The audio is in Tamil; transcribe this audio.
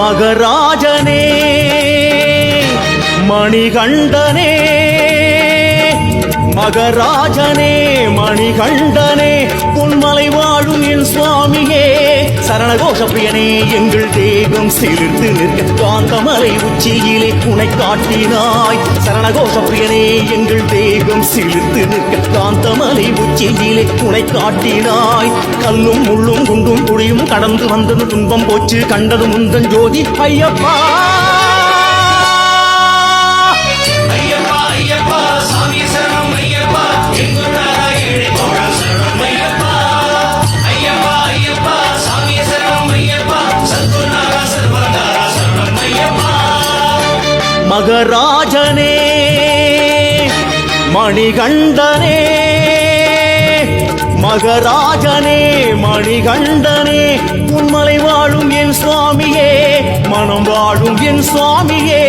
மகராஜனே மணிகண்டனே மகராஜனே மணிகண்டனே பொன்மலை வாழும் என் சுவாமியே சரணகோஷ பிரியனே எங்கள் தேகம் சிலிர்த்து நிற்க காந்தமலை உச்சியிலே உனை காட்டினாய் சரணகோஷ பிரியனே எங்கள் தேகம் சிலிர்த்து நிற்க காந்தமலை உச்சியிலே உனை காட்டினாய் கல்லும் முள்ளும் குண்டும் குழியும் கடந்து வந்தது துன்பம் போச்சு கண்டது முந்தன் ஜோதி ஐயப்பா மகராஜனே மணிகண்டனே மகராஜனே மணிகண்டனே உன்மலை வாழும் என் சுவாமியே மனம் வாழும் என் சுவாமியே